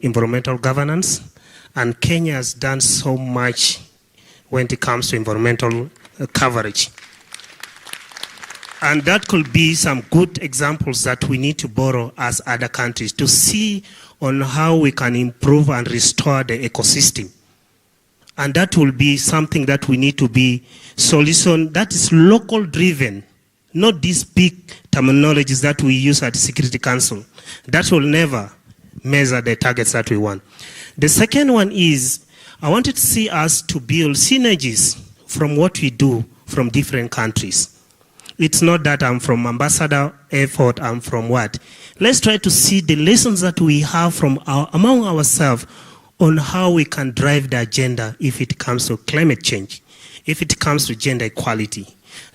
environmental governance, and Kenya has done so much when it comes to environmental coverage. And that could be some good examples that we need to borrow as other countries to see on how we can improve and restore the ecosystem. And that will be something that we need to be solution that is local driven, not these big terminologies that we use at the Security Council. That will never measure the targets that we want. The second one is, I wanted to see us to build synergies from what we do from different countries. It's not that I'm from ambassador effort, I'm from what. Let's try to see the lessons that we have from among ourselves on how we can drive the agenda if it comes to climate change, if it comes to gender equality.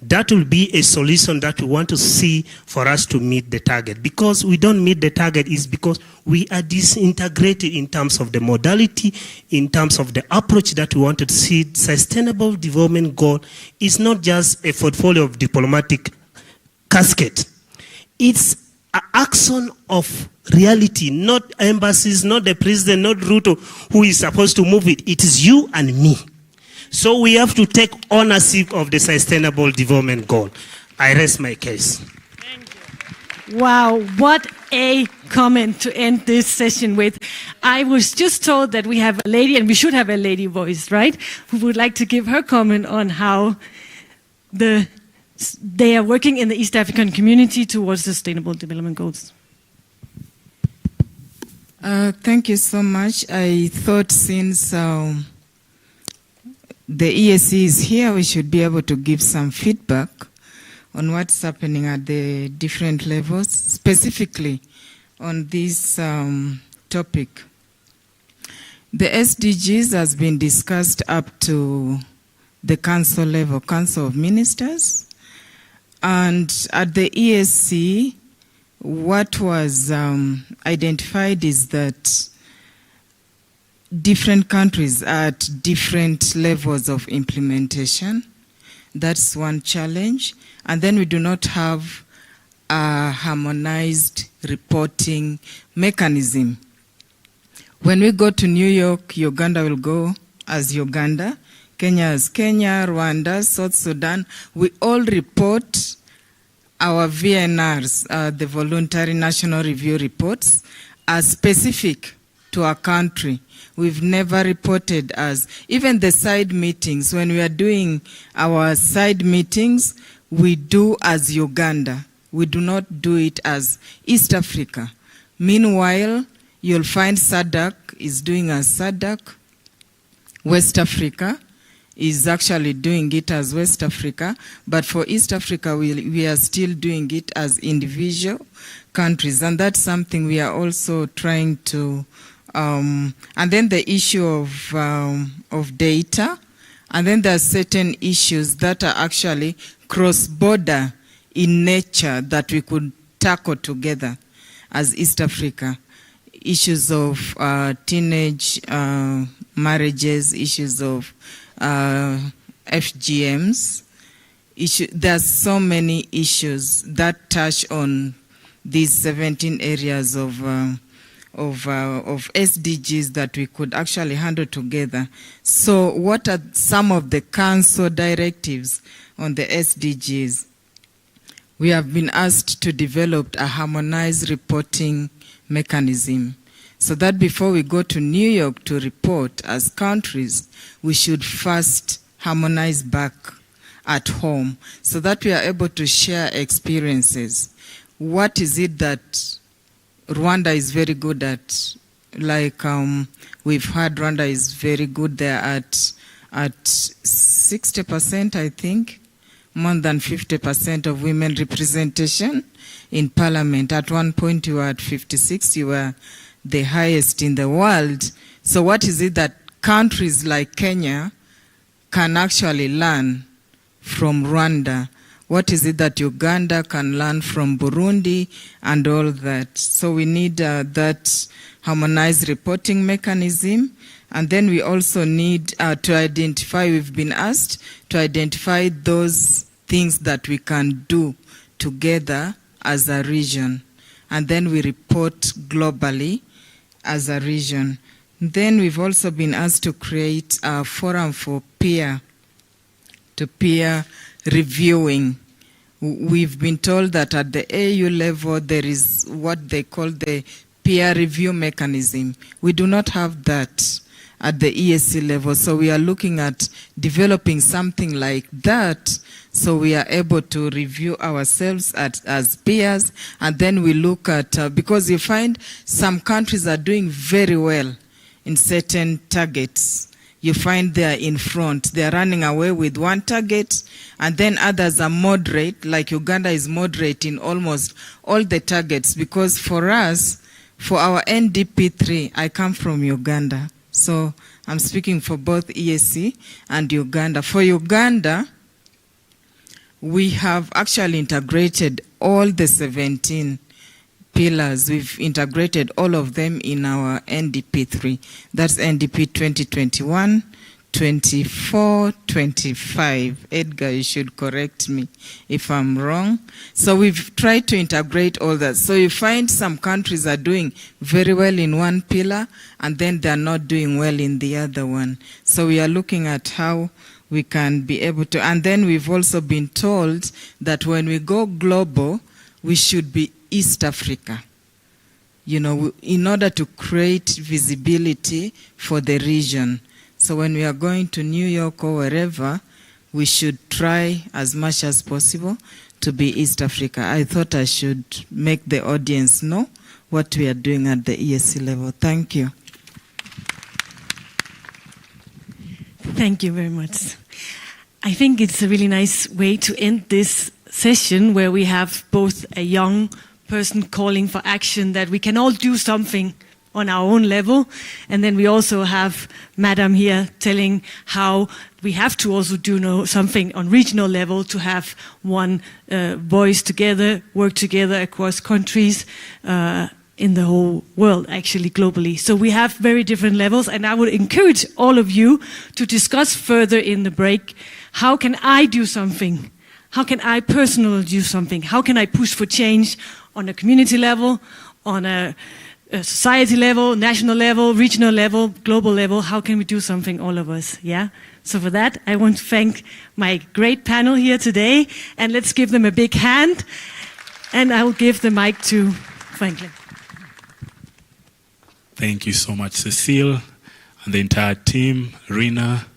That will be a solution that we want to see for us to meet the target. Because we don't meet the target is because we are disintegrated in terms of the modality, in terms of the approach that we want to see. Sustainable development goal is not just a portfolio of diplomatic casket. It's an action of reality, not embassies, not the president, not Ruto who is supposed to move it. It is you and me. So we have to take ownership of the sustainable development goal. I rest my case. Thank you. Wow, what a comment to end this session with. I was just told that we have a lady, and we should have a lady voice, right? Who would like to give her comment on how they are working in the East African community towards sustainable development goals. Thank you so much. I thought since the ESC is here, we should be able to give some feedback on what's happening at the different levels, specifically on this topic. The SDGs has been discussed up to the council level, Council of Ministers, and at the ESC, what was identified is that different countries are at different levels of implementation. That's one challenge. And then we do not have a harmonized reporting mechanism. When we go to New York, Uganda will go as Uganda, Kenya as Kenya, Rwanda, South Sudan. We all report our VNRs, the Voluntary National Review Reports, as specific to our country. We've never reported as, even the side meetings, when we are doing our side meetings, we do as Uganda. We do not do it as East Africa. Meanwhile, you'll find SADC is doing as SADC. West Africa is actually doing it as West Africa. But for East Africa, we are still doing it as individual countries. And that's something we are also trying to and then the issue of data, and then there are certain issues that are actually cross-border in nature that we could tackle together as East Africa. Issues of teenage marriages, issues of FGMs. There's so many issues that touch on these 17 areas of SDGs that we could actually handle together. So what are some of the council directives on the SDGs? We have been asked to develop a harmonized reporting mechanism so that before we go to New York to report as countries, we should first harmonize back at home so that we are able to share experiences. What is it that Rwanda is very good at? Like we've heard Rwanda is very good there at 60%, I think, more than 50% of women representation in parliament. At one point you were at 56, you were the highest in the world. So what is it that countries like Kenya can actually learn from Rwanda? What is it that Uganda can learn from Burundi and all that? So we need that harmonized reporting mechanism. And then we also need to identify, we've been asked to identify those things that we can do together as a region. And then we report globally as a region. Then we've also been asked to create a forum for peer-to-peer reviewing. We've been told that at the AU level there is what they call the peer review mechanism. We do not have that at the ESC level, so we are looking at developing something like that, so we are able to review ourselves as peers, and then we look at, because you find some countries are doing very well in certain targets. You find they are in front. They are running away with one target, and then others are moderate, like Uganda is moderate in almost all the targets, because for us, for our NDP3, I come from Uganda. So I'm speaking for both ESC and Uganda. For Uganda, we have actually integrated all the 17 pillars. We've integrated all of them in our NDP3. That's NDP 2021, 24, 25. Edgar, you should correct me if I'm wrong. So we've tried to integrate all that. So you find some countries are doing very well in one pillar, and then they're not doing well in the other one. So we are looking at how we can be able to, and then we've also been told that when we go global, we should be East Africa, you know, in order to create visibility for the region. So when we are going to New York or wherever, we should try as much as possible to be East Africa. I thought I should make the audience know what we are doing at the ESC level. Thank you. Thank you very much. I think it's a really nice way to end this session, where we have both a young person calling for action, that we can all do something on our own level, and then we also have Madam here telling how we have to also do something on regional level to have one voice together, work together across countries, in the whole world, actually globally. So we have very different levels, and I would encourage all of you to discuss further in the break, how can I do something? How can I personally do something? How can I push for change on a community level, on a society level, national level, regional level, global level? How can we do something, all of us? Yeah. So for that, I want to thank my great panel here today, and let's give them a big hand. And I will give the mic to Franklin. Thank you so much, Cecile, and the entire team, Rina.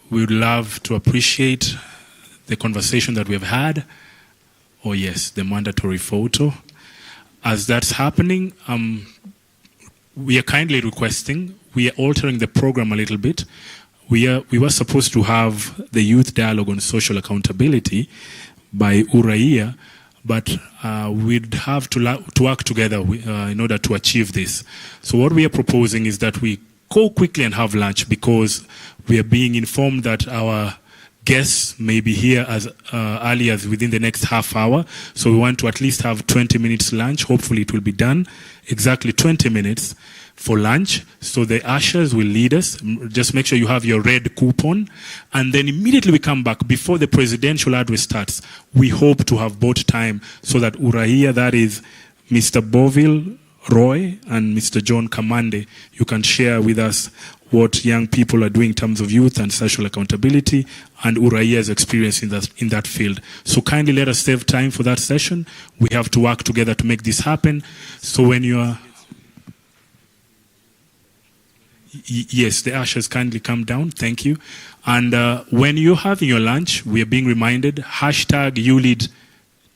We would love to appreciate the conversation that we've had. Oh yes, the mandatory photo. As that's happening, we are kindly requesting, we are altering the program a little bit. We were supposed to have the youth dialogue on social accountability by Uraia, but we'd have to work together in order to achieve this. So what we are proposing is that we go quickly and have lunch, because we are being informed that our guests may be here as early as within the next half hour. So we want to at least have 20 minutes lunch. Hopefully it will be done exactly 20 minutes for lunch. So the ushers will lead us. Just make sure you have your red coupon. And then immediately we come back before the presidential address starts. We hope to have bought time so that Uraia, that is Mr. Boville, Roy, and Mr. John Kamande, you can share with us what young people are doing in terms of youth and social accountability, and Uraia's experience in that field. So kindly let us save time for that session. We have to work together to make this happen. So when you are... Yes, the ushers kindly come down. Thank you. And when you're having your lunch, we are being reminded, hashtag YouLead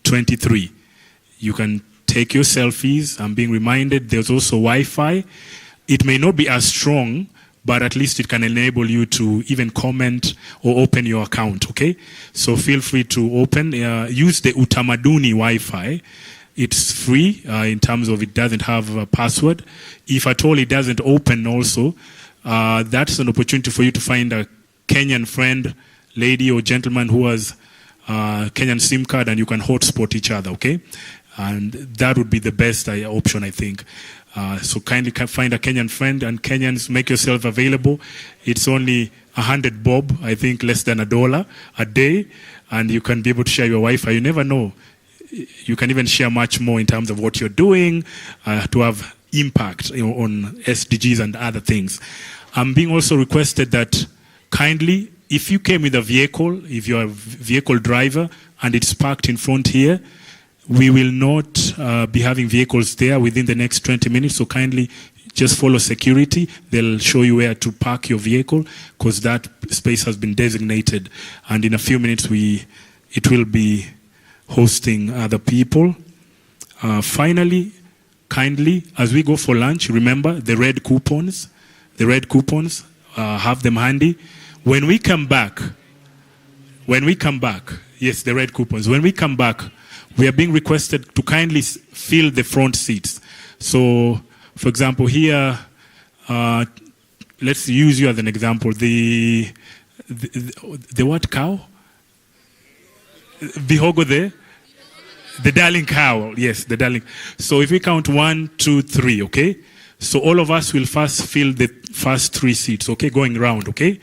23. You can take your selfies. I'm being reminded there's also Wi-Fi. It may not be as strong, but at least it can enable you to even comment or open your account, okay? So feel free to open, use the Utamaduni Wi-Fi. It's free in terms of it doesn't have a password. If at all it doesn't open also, that's an opportunity for you to find a Kenyan friend, lady or gentleman who has Kenyan SIM card, and you can hotspot each other, okay? And that would be the best option, I think. So kindly find a Kenyan friend, and Kenyans, make yourself available. It's only 100 bob, I think less than $1 a day, and you can be able to share your Wi-Fi. You never know. You can even share much more in terms of what you're doing, to have impact on SDGs and other things. I'm being also requested that kindly, if you came with a vehicle, if you're a vehicle driver and it's parked in front here, we will not be having vehicles there within the next 20 minutes, so kindly just follow security. They'll show you where to park your vehicle because that space has been designated, and in a few minutes it will be hosting other people. Finally, kindly, as we go for lunch, remember the red coupons. The red coupons, have them handy. When we come back, yes, the red coupons. When we come back, we are being requested to kindly fill the front seats. So, for example, here, let's use you as an example. The what cow? Bihogo there? The darling cow. Yes, the darling. So if we count 1, 2, 3, okay? So all of us will first fill the first 3 seats, okay? Going round, okay?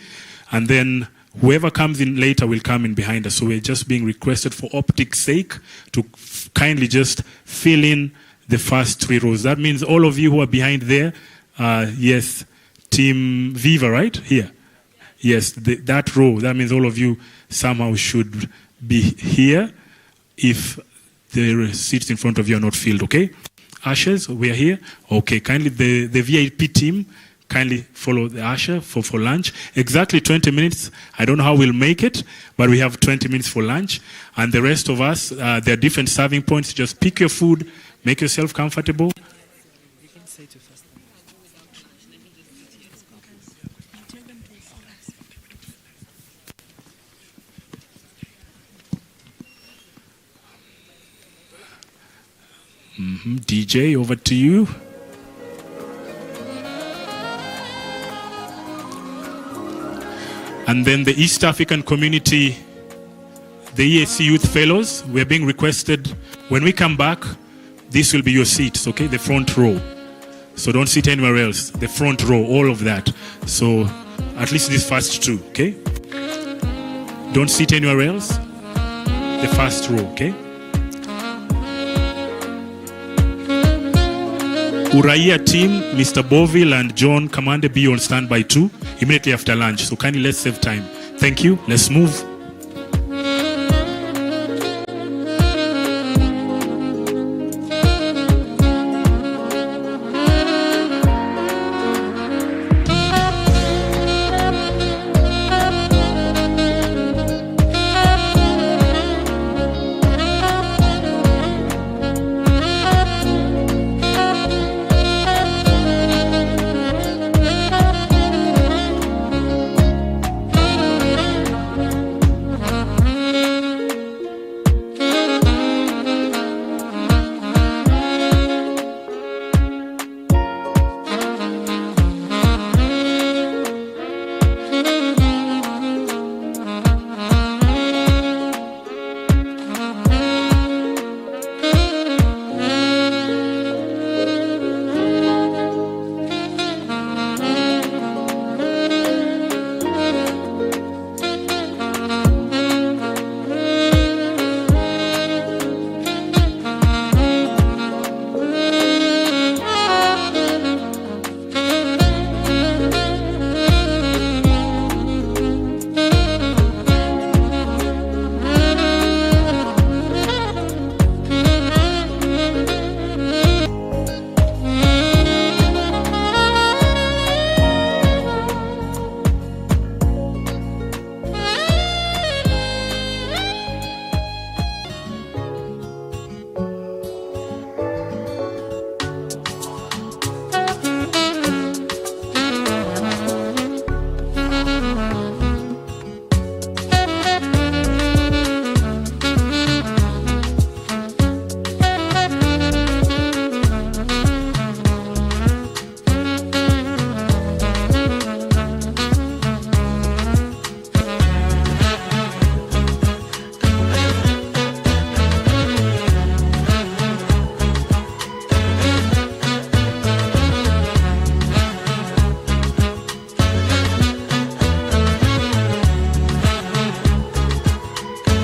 And then whoever comes in later will come in behind us. So we're just being requested for optics sake to kindly just fill in the first 3 rows. That means all of you who are behind there, yes, Team Viva, right? Here. Yes, that row, that means all of you somehow should be here if the seats in front of you are not filled, okay? Ushers, we are here. Okay, kindly, the VIP team, kindly follow the usher for lunch. Exactly 20 minutes. I don't know how we'll make it, but we have 20 minutes for lunch. And the rest of us, there are different serving points. Just pick your food, make yourself comfortable. DJ, over to you. And then the East African community, the EAC Youth Fellows, we're being requested, when we come back, this will be your seats, okay? The front row. So don't sit anywhere else. The front row, all of that. So at least these first 2, okay? Don't sit anywhere else. The first row, okay? Uraia team, Mr. Boville and John Kamande, be on standby too, immediately after lunch. So kindly let's save time. Thank you. Let's move.